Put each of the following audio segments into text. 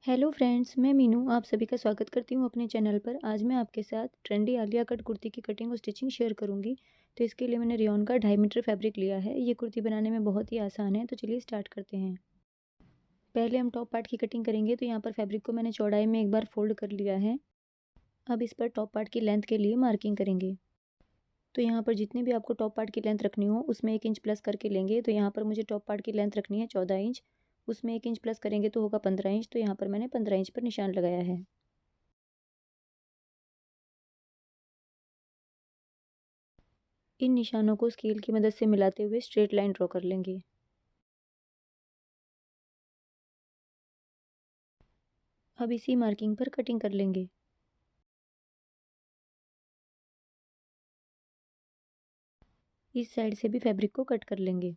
Hello friends, मैं मीनू आप सभी का स्वागत करती हूँ अपने चैनल पर। आज मैं आपके साथ ट्रेंडी आलिया कट कुर्ती की कटिंग और स्टिचिंग शेयर करूँगी। तो इसके लिए मैंने रेयॉन का 2.5 मीटर फैब्रिक लिया है। ये कुर्ती बनाने में बहुत ही आसान है, तो चलिए स्टार्ट करते हैं। पहले हम टॉप पार्ट की कटिंग करेंगे। तो यहाँ पर फैब्रिक को मैंने चौड़ाई में एक बार फोल्ड कर लिया है। अब इस पर टॉप पार्ट की लेंथ के लिए मार्किंग करेंगे। तो यहाँ पर जितनी भी आपको टॉप पार्ट की लेंथ रखनी हो उसमें 1 इंच प्लस करके लेंगे। तो यहाँ पर मुझे टॉप पार्ट की लेंथ रखनी है 14 इंच, उसमें 1 इंच प्लस करेंगे तो होगा 15 इंच। तो यहाँ पर मैंने 15 इंच पर निशान लगाया है। इन निशानों को स्केल की मदद से मिलाते हुए स्ट्रेट लाइन ड्रॉ कर लेंगे। अब इसी मार्किंग पर कटिंग कर लेंगे। इस साइड से भी फैब्रिक को कट कर लेंगे।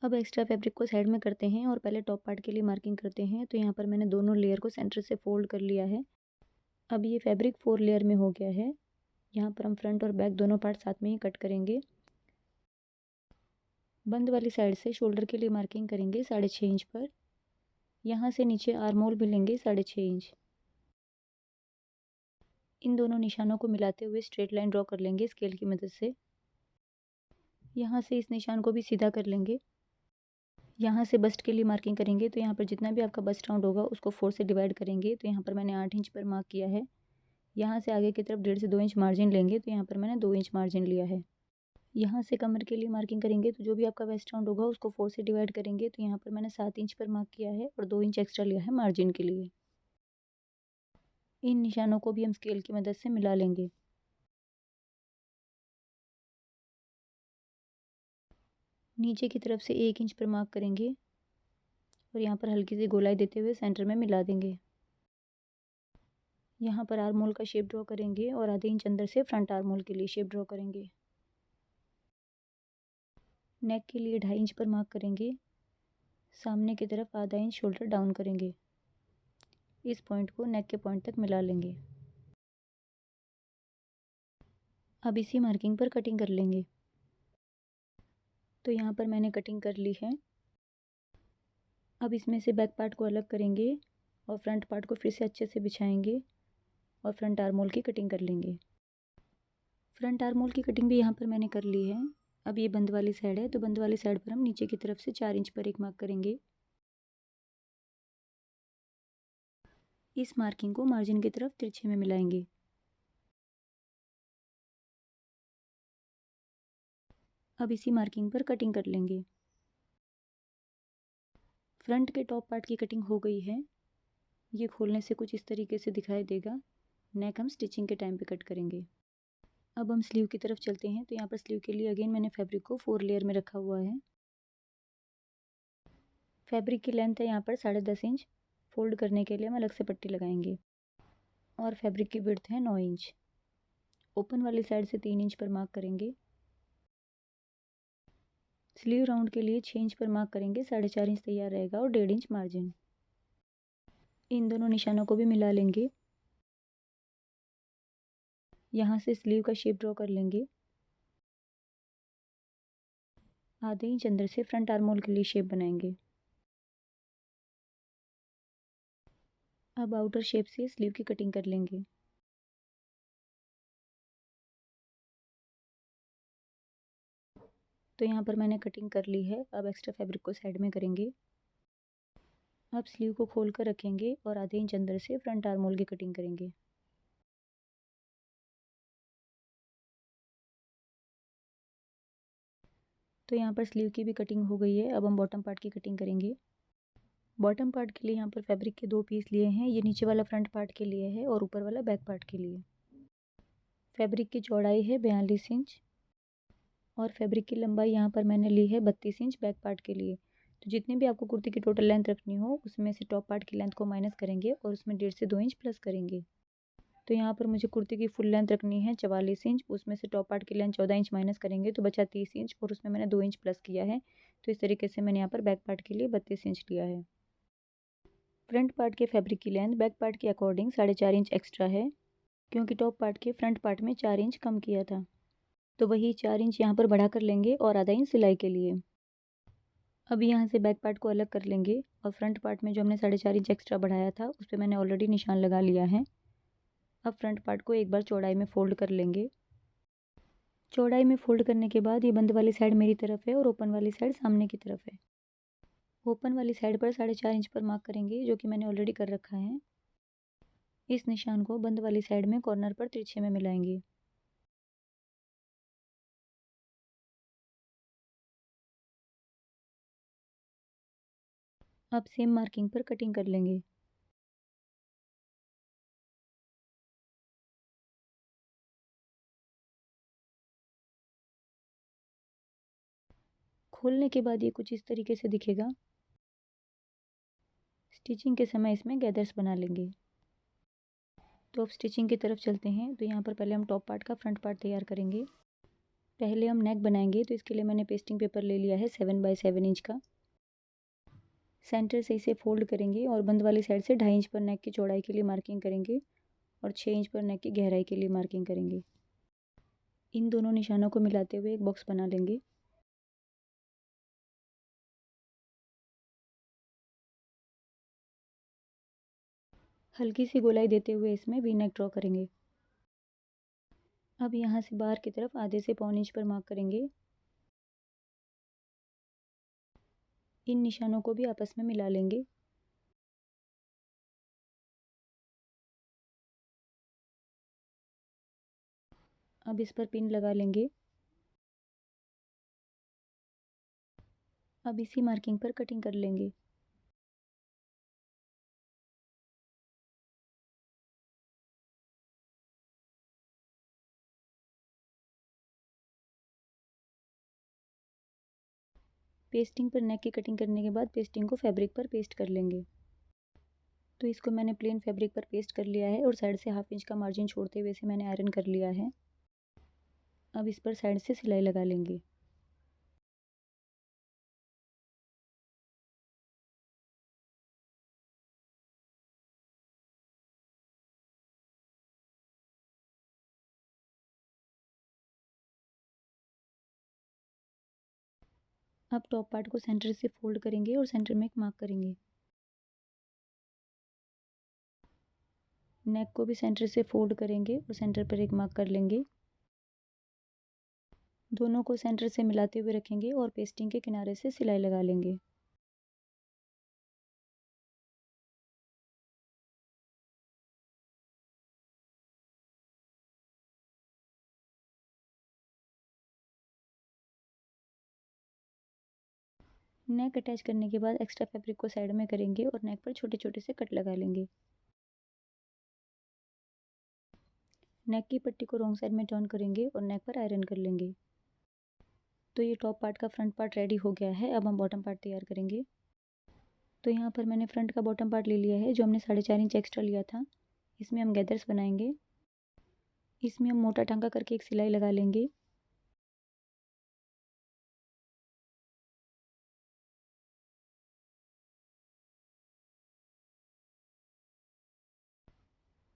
अब एक्स्ट्रा फैब्रिक को साइड में करते हैं और पहले टॉप पार्ट के लिए मार्किंग करते हैं। तो यहाँ पर मैंने दोनों लेयर को सेंटर से फोल्ड कर लिया है। अब ये फैब्रिक 4 लेयर में हो गया है। यहाँ पर हम फ्रंट और बैक दोनों पार्ट साथ में ही कट करेंगे। बंद वाली साइड से शोल्डर के लिए मार्किंग करेंगे 6.5 इंच पर। यहाँ से नीचे आर्म होल भी लेंगे 6.5 इंच। इन दोनों निशानों को मिलाते हुए स्ट्रेट लाइन ड्रॉ कर लेंगे स्केल की मदद से। यहाँ से इस निशान को भी सीधा कर लेंगे। यहाँ से बस्ट के लिए मार्किंग करेंगे। तो यहाँ पर जितना भी आपका बस्ट राउंड होगा उसको 4 से डिवाइड करेंगे। तो यहाँ पर मैंने 8 इंच पर मार्क किया है। यहाँ से आगे की तरफ 1.5 से 2 इंच मार्जिन लेंगे। तो यहाँ पर मैंने 2 इंच मार्जिन लिया है। यहाँ से कमर के लिए मार्किंग करेंगे। तो जो भी आपका वेस्ट राउंड होगा उसको 4 से डिवाइड करेंगे। तो यहाँ पर मैंने 7 इंच पर मार्क किया है और 2 इंच एक्स्ट्रा लिया है मार्जिन के लिए। इन निशानों को भी हम स्केल की मदद से मिला लेंगे। नीचे की तरफ से 1 इंच पर मार्क करेंगे और यहाँ पर हल्की सी गोलाई देते हुए सेंटर में मिला देंगे। यहाँ पर आर्म होल का शेप ड्रॉ करेंगे और आधे इंच अंदर से फ्रंट आर्म होल के लिए शेप ड्रॉ करेंगे। नेक के लिए 2.5 इंच पर मार्क करेंगे। सामने की तरफ आधा इंच शोल्डर डाउन करेंगे। इस पॉइंट को नेक के पॉइंट तक मिला लेंगे। अब इसी मार्किंग पर कटिंग कर लेंगे। तो यहाँ पर मैंने कटिंग कर ली है। अब इसमें से बैक पार्ट को अलग करेंगे और फ्रंट पार्ट को फिर से अच्छे से बिछाएंगे और फ्रंट आर्म होल की कटिंग कर लेंगे। फ्रंट आर्म होल की कटिंग भी यहाँ पर मैंने कर ली है। अब ये बंद वाली साइड है, तो बंद वाली साइड पर हम नीचे की तरफ से 4 इंच पर एक मार्क करेंगे। इस मार्किंग को मार्जिन की तरफ तिरछे में मिलाएंगे। अब इसी मार्किंग पर कटिंग कर लेंगे। फ्रंट के टॉप पार्ट की कटिंग हो गई है। ये खोलने से कुछ इस तरीके से दिखाई देगा। नेक हम स्टिचिंग के टाइम पे कट करेंगे। अब हम स्लीव की तरफ चलते हैं। तो यहाँ पर स्लीव के लिए अगेन मैंने फैब्रिक को 4 लेयर में रखा हुआ है। फैब्रिक की लेंथ है यहाँ पर 10.5 इंच। फोल्ड करने के लिए हम अलग से पट्टी लगाएंगे। और फैब्रिक की विड्थ है 9 इंच। ओपन वाली साइड से 3 इंच पर मार्क करेंगे। स्लीव राउंड के लिए 6 इंच पर मार्क करेंगे। 4.5 इंच तैयार रहेगा और 1.5 इंच मार्जिन। इन दोनों निशानों को भी मिला लेंगे। यहाँ से स्लीव का शेप ड्रॉ कर लेंगे। आधे इंच अंदर से फ्रंट आर्म होल के लिए शेप बनाएंगे। अब आउटर शेप से स्लीव की कटिंग कर लेंगे। तो यहाँ पर मैंने कटिंग कर ली है। अब एक्स्ट्रा फैब्रिक को साइड में करेंगे। अब स्लीव को खोल कर रखेंगे और आधे इंच अंदर से फ्रंट आर्म होल की कटिंग करेंगे। तो यहाँ पर स्लीव की भी कटिंग हो गई है। अब हम बॉटम पार्ट की कटिंग करेंगे। बॉटम पार्ट के लिए यहाँ पर फैब्रिक के 2 पीस लिए हैं। ये नीचे वाला फ्रंट पार्ट के लिए है और ऊपर वाला बैक पार्ट के लिए। फैब्रिक की चौड़ाई है 42 इंच और फैब्रिक की लंबाई यहाँ पर मैंने ली है 32 इंच बैक पार्ट के लिए। तो जितनी भी आपको कुर्ती की टोटल लेंथ रखनी हो उसमें से टॉप पार्ट की लेंथ को माइनस करेंगे और उसमें 1.5 से 2 इंच प्लस करेंगे। तो यहाँ पर मुझे कुर्ती की फुल लेंथ रखनी है 44 इंच। उसमें से टॉप पार्ट की लेंथ 14 इंच माइनस करेंगे तो बचा 30 इंच और उसमें मैंने 2 इंच प्लस किया है। तो इस तरीके से मैंने यहाँ पर बैक पार्ट के लिए 32 इंच लिया है। फ्रंट पार्ट के फैब्रिक की लेंथ बैक पार्ट के अकॉर्डिंग 4.5 इंच एक्स्ट्रा है, क्योंकि टॉप पार्ट के फ्रंट पार्ट में 4 इंच कम किया था। तो वही 4 इंच यहाँ पर बढ़ा कर लेंगे और आधा इंच सिलाई के लिए। अब यहाँ से बैक पार्ट को अलग कर लेंगे और फ्रंट पार्ट में जो हमने 4.5 इंच एक्स्ट्रा बढ़ाया था उस पर मैंने ऑलरेडी निशान लगा लिया है। अब फ्रंट पार्ट को एक बार चौड़ाई में फ़ोल्ड कर लेंगे। चौड़ाई में फ़ोल्ड करने के बाद ये बंद वाली साइड मेरी तरफ है और ओपन वाली साइड सामने की तरफ है। ओपन वाली साइड पर 4.5 इंच पर मार्क करेंगे, जो कि मैंने ऑलरेडी कर रखा है। इस निशान को बंद वाली साइड में कॉर्नर पर तिरछे में मिलाएंगे। अब सेम मार्किंग पर कटिंग कर लेंगे। खोलने के बाद ये कुछ इस तरीके से दिखेगा। स्टिचिंग के समय इसमें गैदर्स बना लेंगे। तो अब स्टिचिंग की तरफ चलते हैं। तो यहाँ पर पहले हम टॉप पार्ट का फ्रंट पार्ट तैयार करेंगे। पहले हम नेक बनाएंगे, तो इसके लिए मैंने पेस्टिंग पेपर ले लिया है 7x7 इंच का। सेंटर से इसे फोल्ड करेंगे और बंद वाली साइड से 2.5 इंच पर नेक की चौड़ाई के लिए मार्किंग करेंगे और 6 इंच पर नेक की गहराई के लिए मार्किंग करेंगे। इन दोनों निशानों को मिलाते हुए एक बॉक्स बना लेंगे। हल्की सी गोलाई देते हुए इसमें वी नेक ड्रॉ करेंगे। अब यहाँ से बाहर की तरफ आधे से पौन इंच पर मार्क करेंगे। इन निशानों को भी आपस में मिला लेंगे। अब इस पर पिन लगा लेंगे। अब इसी मार्किंग पर कटिंग कर लेंगे। पेस्टिंग पर नेक की कटिंग करने के बाद पेस्टिंग को फैब्रिक पर पेस्ट कर लेंगे। तो इसको मैंने प्लेन फैब्रिक पर पेस्ट कर लिया है और साइड से 1/2 इंच का मार्जिन छोड़ते हुए इसे मैंने आयरन कर लिया है। अब इस पर साइड से सिलाई लगा लेंगे। अब टॉप पार्ट को सेंटर से फोल्ड करेंगे और सेंटर में एक मार्क करेंगे। नेक को भी सेंटर से फोल्ड करेंगे और सेंटर पर एक मार्क कर लेंगे। दोनों को सेंटर से मिलाते हुए रखेंगे और पेस्टिंग के किनारे से सिलाई लगा लेंगे। नेक अटैच करने के बाद एक्स्ट्रा फैब्रिक को साइड में करेंगे और नेक पर छोटे छोटे से कट लगा लेंगे। नेक की पट्टी को रॉन्ग साइड में टर्न करेंगे और नेक पर आयरन कर लेंगे। तो ये टॉप पार्ट का फ्रंट पार्ट रेडी हो गया है। अब हम बॉटम पार्ट तैयार करेंगे। तो यहाँ पर मैंने फ्रंट का बॉटम पार्ट ले लिया है, जो हमने 4.5 इंच एक्स्ट्रा लिया था। इसमें हम गैदर्स बनाएंगे। इसमें हम मोटा टांका करके एक सिलाई लगा लेंगे।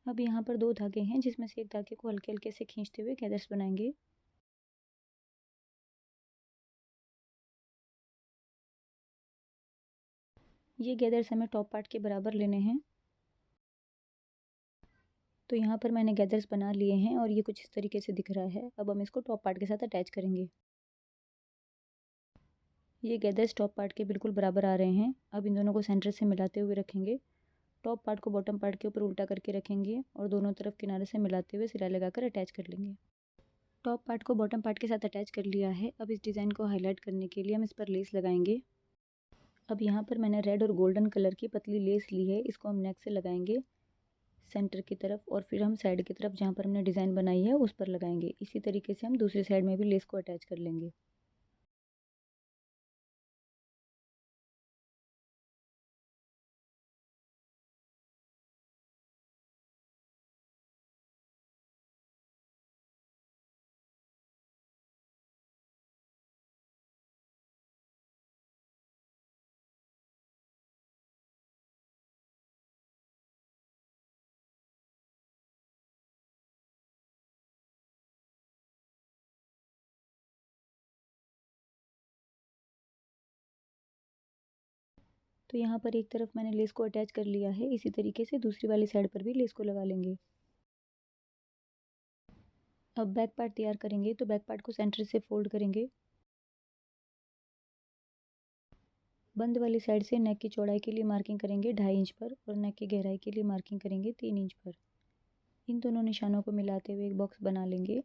अब यहाँ पर 2 धागे हैं, जिसमें से एक धागे को हल्के हल्के से खींचते हुए गैदर्स बनाएंगे। ये गैदर्स हमें टॉप पार्ट के बराबर लेने हैं। तो यहाँ पर मैंने गैदर्स बना लिए हैं और ये कुछ इस तरीके से दिख रहा है। अब हम इसको टॉप पार्ट के साथ अटैच करेंगे। ये गैदर्स टॉप पार्ट के बिल्कुल बराबर आ रहे हैं। अब इन दोनों को सेंटर से मिलाते हुए रखेंगे। टॉप पार्ट को बॉटम पार्ट के ऊपर उल्टा करके रखेंगे और दोनों तरफ किनारे से मिलाते हुए सिलाई लगाकर अटैच कर लेंगे। टॉप पार्ट को बॉटम पार्ट के साथ अटैच कर लिया है। अब इस डिज़ाइन को हाईलाइट करने के लिए हम इस पर लेस लगाएंगे। अब यहाँ पर मैंने रेड और गोल्डन कलर की पतली लेस ली है। इसको हम नेक से लगाएंगे सेंटर की तरफ और फिर हम साइड की तरफ जहाँ पर हमने डिज़ाइन बनाई है उस पर लगाएंगे। इसी तरीके से हम दूसरी साइड में भी लेस को अटैच कर लेंगे। तो यहाँ पर एक तरफ मैंने लेस को अटैच कर लिया है, इसी तरीके से दूसरी वाली साइड पर भी लेस को लगा लेंगे। अब बैक पार्ट तैयार करेंगे, तो बैक पार्ट को सेंटर से फोल्ड करेंगे। बंद वाली साइड से नेक की चौड़ाई के लिए मार्किंग करेंगे 2.5 इंच पर और नेक की गहराई के लिए मार्किंग करेंगे 3 इंच पर। इन दोनों निशानों को मिलाते हुए एक बॉक्स बना लेंगे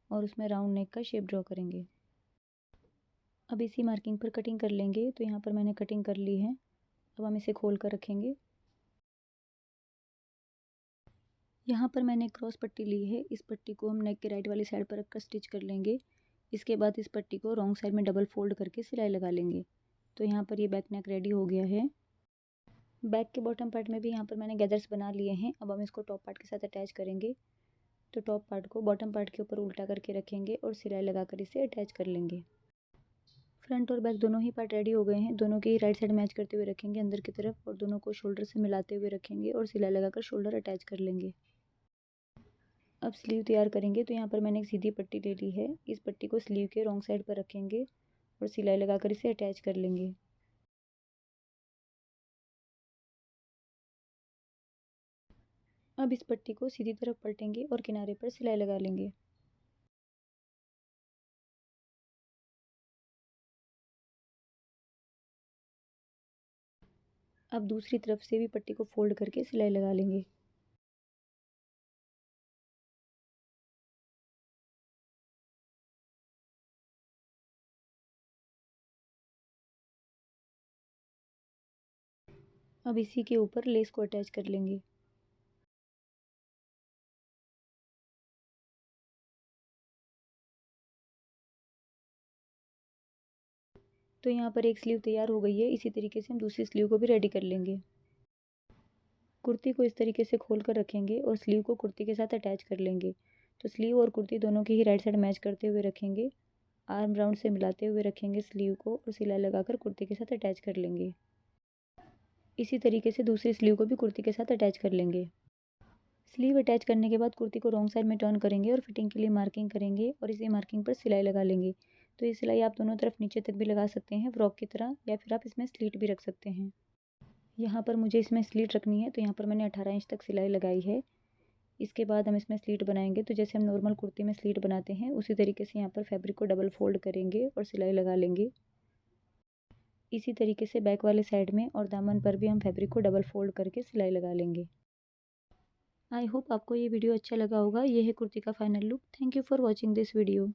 और उसमें राउंड नेक का शेप ड्रॉ करेंगे। अब इसी मार्किंग पर कटिंग कर लेंगे, तो यहाँ पर मैंने कटिंग कर ली है। अब हम इसे खोल कर रखेंगे। यहाँ पर मैंने क्रॉस पट्टी ली है, इस पट्टी को हम नेक के राइट वाली साइड पर रखकर स्टिच कर लेंगे। इसके बाद इस पट्टी को रॉन्ग साइड में डबल फोल्ड करके सिलाई लगा लेंगे। तो यहाँ पर ये बैक नेक रेडी हो गया है। बैक के बॉटम पार्ट में भी यहाँ पर मैंने गैदर्स बना लिए हैं। अब हम इसको टॉप पार्ट के साथ अटैच करेंगे। तो टॉप पार्ट को बॉटम पार्ट के ऊपर उल्टा करके रखेंगे और सिलाई लगाकर इसे अटैच कर लेंगे। फ्रंट और बैक दोनों ही पार्ट रेडी हो गए हैं। दोनों की राइट साइड मैच करते हुए रखेंगे अंदर की तरफ और दोनों को शोल्डर से मिलाते हुए रखेंगे और सिलाई लगाकर शोल्डर अटैच कर लेंगे। अब स्लीव तैयार करेंगे, तो यहाँ पर मैंने एक सीधी पट्टी ले ली है। इस पट्टी को स्लीव के रॉन्ग साइड पर रखेंगे और सिलाई लगाकर इसे अटैच कर लेंगे। अब इस पट्टी को सीधी तरफ पलटेंगे और किनारे पर सिलाई लगा लेंगे। अब दूसरी तरफ से भी पट्टी को फोल्ड करके सिलाई लगा लेंगे। अब इसी के ऊपर लेस को अटैच कर लेंगे। तो यहाँ पर एक स्लीव तैयार हो गई है। इसी तरीके से हम दूसरी स्लीव को भी रेडी कर लेंगे। कुर्ती को इस तरीके से खोल कर रखेंगे और स्लीव को कुर्ती के साथ अटैच कर लेंगे। तो स्लीव और कुर्ती दोनों की ही राइट साइड मैच करते हुए रखेंगे। आर्म राउंड से मिलाते हुए रखेंगे स्लीव को और सिलाई लगाकर कुर्ती के साथ अटैच कर लेंगे। इसी तरीके से दूसरी स्लीव को भी कुर्ती के साथ अटैच कर लेंगे। स्लीव अटैच करने के बाद कुर्ती को रॉन्ग साइड में टर्न करेंगे और फिटिंग के लिए मार्किंग करेंगे और इसी मार्किंग पर सिलाई लगा लेंगे। तो ये सिलाई आप दोनों तरफ नीचे तक भी लगा सकते हैं फ्रॉक की तरह, या फिर आप इसमें स्लीट भी रख सकते हैं। यहाँ पर मुझे इसमें स्लीट रखनी है, तो यहाँ पर मैंने 18 इंच तक सिलाई लगाई है। इसके बाद हम इसमें स्लीट बनाएंगे। तो जैसे हम नॉर्मल कुर्ती में स्लीट बनाते हैं उसी तरीके से यहाँ पर फैब्रिक को डबल फोल्ड करेंगे और सिलाई लगा लेंगे। इसी तरीके से बैक वाले साइड में और दामन पर भी हम फैब्रिक को डबल फोल्ड करके सिलाई लगा लेंगे। आई होप आपको ये वीडियो अच्छा लगा होगा। ये है कुर्ती का final look. Thank you for watching this video.